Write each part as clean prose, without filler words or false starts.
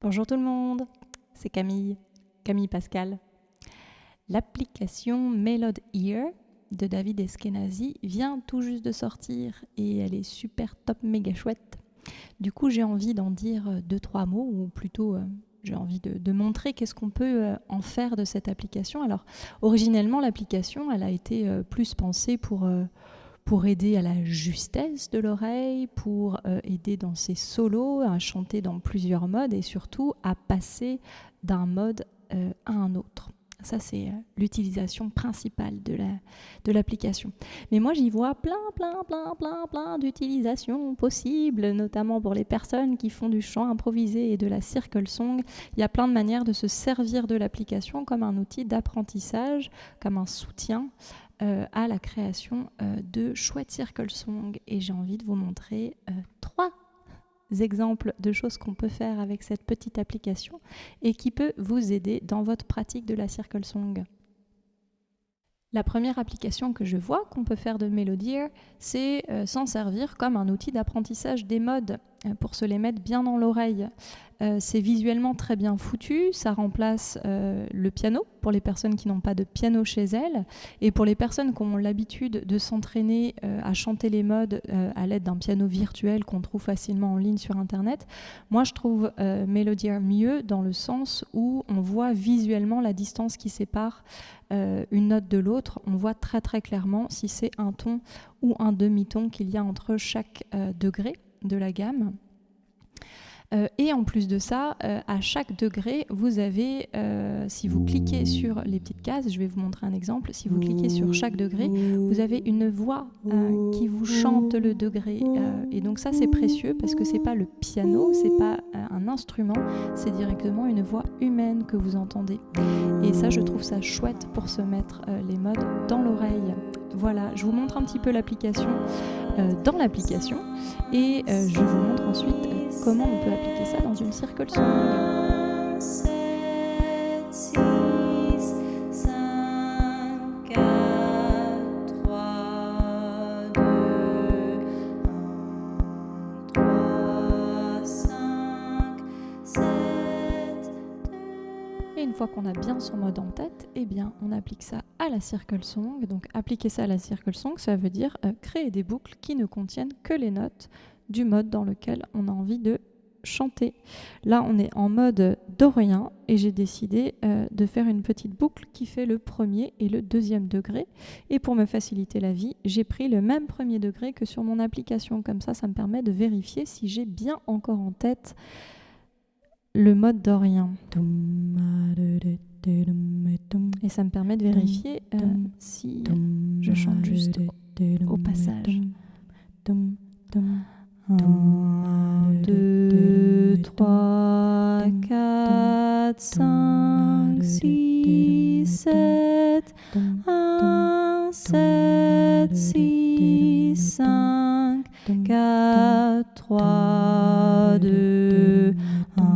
Bonjour tout le monde, c'est Camille Pascal. L'application Melod Ear de David Eskenazi vient tout juste de sortir et elle est super top méga chouette. Du coup j'ai envie d'en dire 2-3 mots ou plutôt j'ai envie de montrer qu'est-ce qu'on peut en faire de cette application. Alors originellement l'application elle a été plus pensée pour aider à la justesse de l'oreille, pour aider dans ses solos, à chanter dans plusieurs modes et surtout à passer d'un mode à un autre. Ça, c'est l'utilisation principale de l'application. Mais moi, j'y vois plein d'utilisations possibles, notamment pour les personnes qui font du chant improvisé et de la circle song. Il y a plein de manières de se servir de l'application comme un outil d'apprentissage, comme un soutien à la création de chouettes circle song. Et j'ai envie de vous montrer 3 exemples de choses qu'on peut faire avec cette petite application et qui peut vous aider dans votre pratique de la circle song. La première application que je vois qu'on peut faire de Melod Ear, c'est s'en servir comme un outil d'apprentissage des modes pour se les mettre bien dans l'oreille. C'est visuellement très bien foutu, ça remplace le piano pour les personnes qui n'ont pas de piano chez elles et pour les personnes qui ont l'habitude de s'entraîner à chanter les modes à l'aide d'un piano virtuel qu'on trouve facilement en ligne sur internet. Moi je trouve Melod Ear mieux dans le sens où on voit visuellement la distance qui sépare une note de l'autre. On voit très très clairement si c'est un ton ou un demi-ton qu'il y a entre chaque degré de la gamme. Et en plus de ça, à chaque degré, vous avez, si vous cliquez sur les petites cases, je vais vous montrer un exemple, si vous cliquez sur chaque degré, vous avez une voix qui vous chante le degré. Et donc ça, c'est précieux parce que c'est pas le piano, c'est pas un instrument, c'est directement une voix humaine que vous entendez. Et ça, je trouve ça chouette pour se mettre les modes dans l'oreille. Voilà, je vous montre un petit peu l'application dans l'application et je vous montre ensuite comment on peut appliquer ça dans une circle song. 1, 7, 6, 5, 4, 3, 2, 1, 3, 5, 7, 2. Et une fois qu'on a bien son mode en tête, eh bien, on applique ça à la circle song. Donc appliquer ça à la circle song, ça veut dire créer des boucles qui ne contiennent que les notes du mode dans lequel on a envie de chanter. Là, on est en mode dorien et j'ai décidé de faire une petite boucle qui fait le premier et le deuxième degré. Et pour me faciliter la vie, j'ai pris le même premier degré que sur mon application. Comme ça, ça me permet de vérifier si j'ai bien encore en tête le mode dorien. Et ça me permet de vérifier si je chante juste au passage. 1, 2, 3, 4, 5, 6, 7, 1, 7, 6, 5, 4, 3, 2, 1.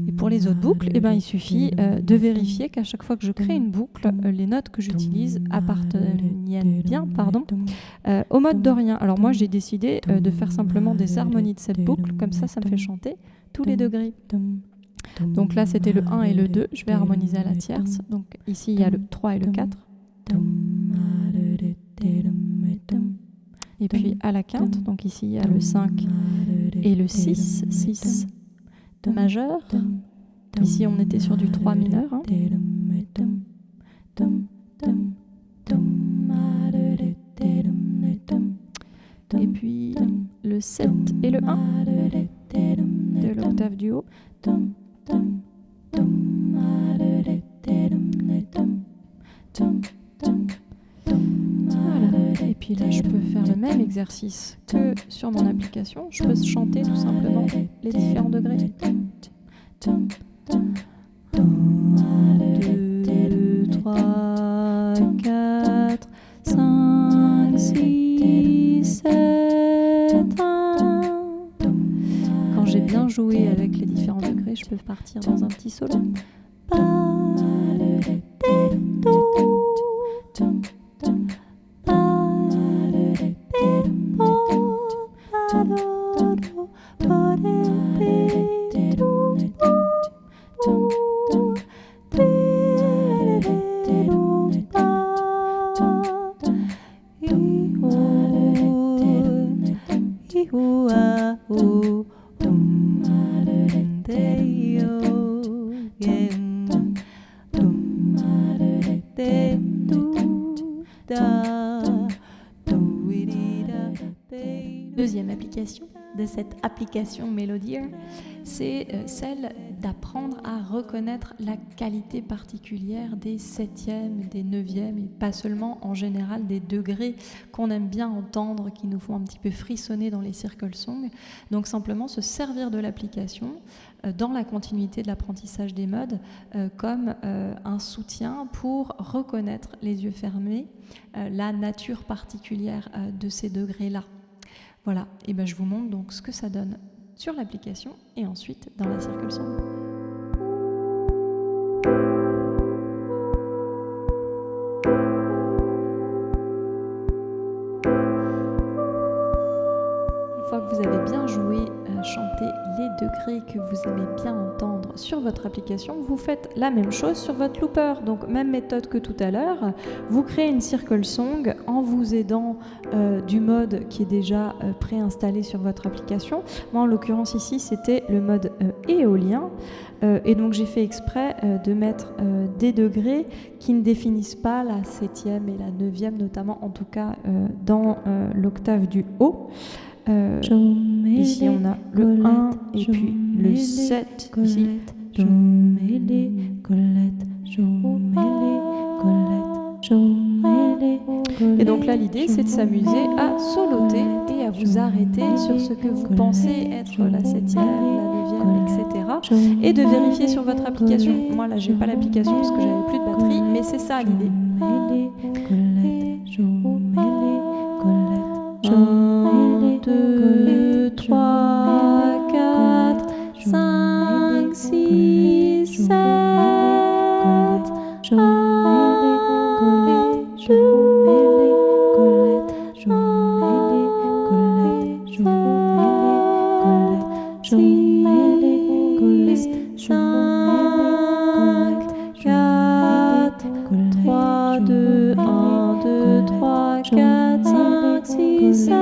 Et pour les autres boucles, eh ben, il suffit de vérifier qu'à chaque fois que je crée une boucle, les notes que j'utilise appartiennent bien au mode dorien. Alors moi, j'ai décidé de faire simplement des harmonies de cette boucle, comme ça me fait chanter tous les degrés. Donc là, c'était le 1 et le 2, je vais harmoniser à la tierce. Donc ici, il y a le 3 et le 4. Et puis à la quinte, donc ici, il y a le 5 et le 6, 6 majeur. Ici, on était sur du 3 mineur. Hein. Et puis le 7 et le 1 de l'octave du haut. Voilà. Et puis là, je peux faire le même exercice que sur mon application. Je peux chanter tout simplement les différents degrés. 1, 2, 3, 4, 5, 6, 7, 1. Quand j'ai bien joué avec les différents degrés, je peux partir dans un petit solo. Deuxième application de cette application Melodeer, c'est celle d'apprendre à reconnaître la qualité particulière des 7e, des 9e et pas seulement en général des degrés qu'on aime bien entendre, qui nous font un petit peu frissonner dans les circle songs. Donc simplement se servir de l'application dans la continuité de l'apprentissage des modes comme un soutien pour reconnaître les yeux fermés la nature particulière de ces degrés-là. Voilà, et ben je vous montre donc ce que ça donne sur l'application et ensuite dans la circle song. Une fois que vous avez bien joué, chanté les degrés que vous aimez bien entendre sur votre application, vous faites la même chose sur votre looper. Donc même méthode que tout à l'heure, vous créez une circle song en vous aidant du mode qui est déjà préinstallé sur votre application. Moi en l'occurrence ici c'était le mode éolien et donc j'ai fait exprès de mettre des degrés qui ne définissent pas la 7e et la 9e notamment, en tout cas dans l'octave du haut. Ici on a le 1 et puis le 7 ici. Et donc là l'idée c'est de s'amuser à soloter et à vous arrêter sur ce que vous pensez être la 7e, la 9e, etc. Et de vérifier sur votre application. Moi là j'ai pas l'application parce que j'avais plus de batterie, mais c'est ça l'idée. 1, 2, 3, 4, 5, 6, 7, 3, 2, 1, 2, 3, 4, 5, 6, 7.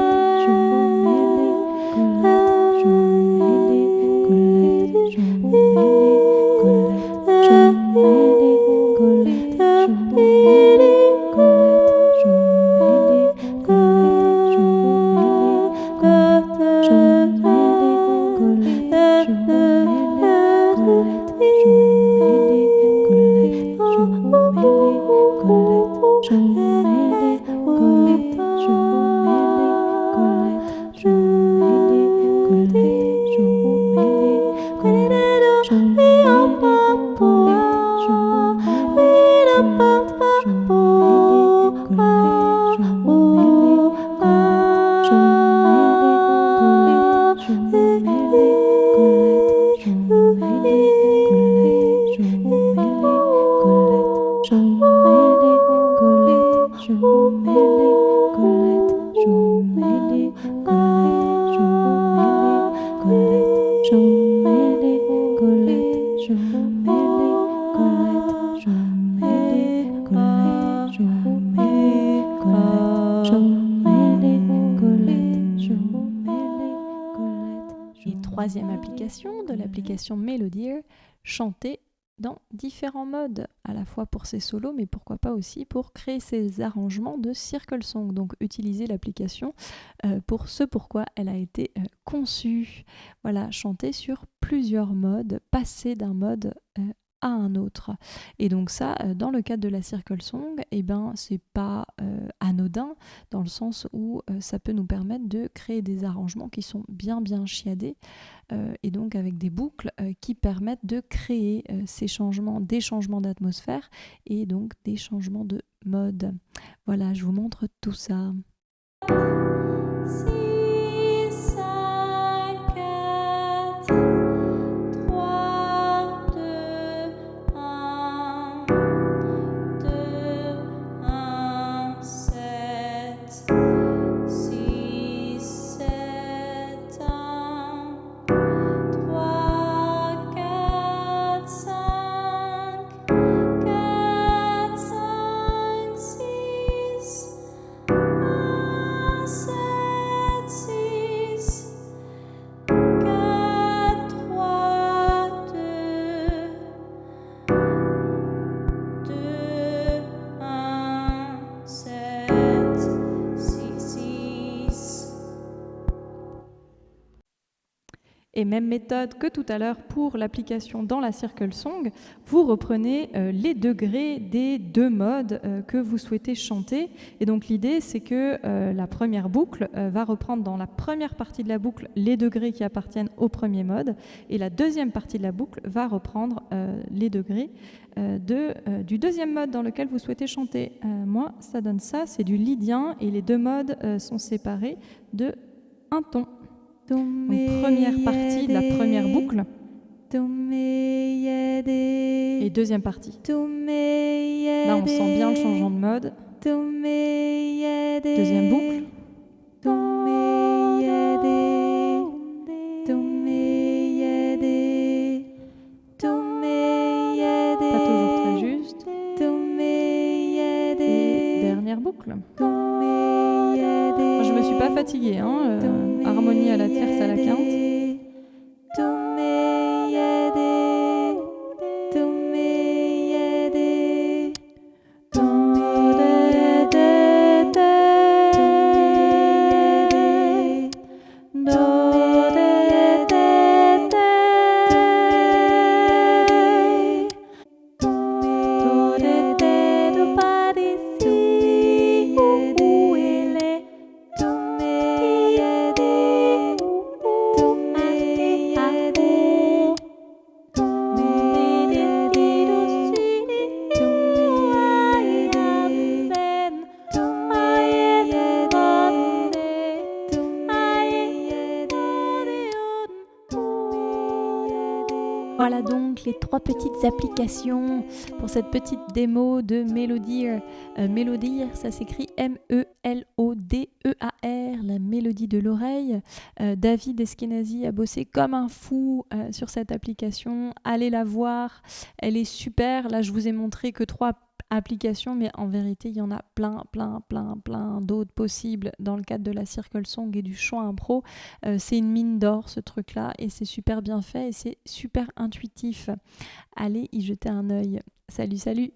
Et troisième application de l'application Melodeer, chanter dans différents modes, à la fois pour ses solos, mais pourquoi pas aussi pour créer ses arrangements de circle song. Donc utiliser l'application pour ce pourquoi elle a été conçue. Voilà, chanter sur plusieurs modes, passer d'un mode à un autre. Et donc ça, dans le cadre de la circle song, eh ben, c'est pas anodin, dans le sens où ça peut nous permettre de créer des arrangements qui sont bien chiadés, et donc avec des boucles qui permettent de créer ces changements, des changements d'atmosphère et donc des changements de mode. Voilà, je vous montre tout ça. 6, 5, 4, 3, 2, 1, 2, 1, 7, 6, 7, 1, 3, 4, 5, 4, 5, 6, 1, 7, Et même méthode que tout à l'heure pour l'application dans la Circle Song, vous reprenez les degrés des 2 modes que vous souhaitez chanter. Et donc l'idée, c'est que la première boucle va reprendre dans la première partie de la boucle les degrés qui appartiennent au premier mode, et la deuxième partie de la boucle va reprendre les degrés du deuxième mode dans lequel vous souhaitez chanter. Moi, ça donne ça, c'est du lydien, et les 2 modes sont séparés de un ton. Donc, première partie de la première boucle et deuxième partie. Là, on sent bien le changement de mode. Deuxième boucle. Pas toujours très juste. Et dernière boucle. Moi, je me suis pas fatiguée, hein. Harmonie à la tierce, à la quinte. Voilà donc les 3 petites applications pour cette petite démo de Melodear. Melodear, ça s'écrit M-E-L-O-D-E-A-R, la mélodie de l'oreille. David Eskenazi a bossé comme un fou sur cette application. Allez la voir, elle est super. Là, je vous ai montré que 3 applications, mais en vérité, il y en a plein d'autres possibles dans le cadre de la Circle Song et du chant impro. C'est une mine d'or, ce truc-là, et c'est super bien fait et c'est super intuitif. Allez y jeter un œil. Salut!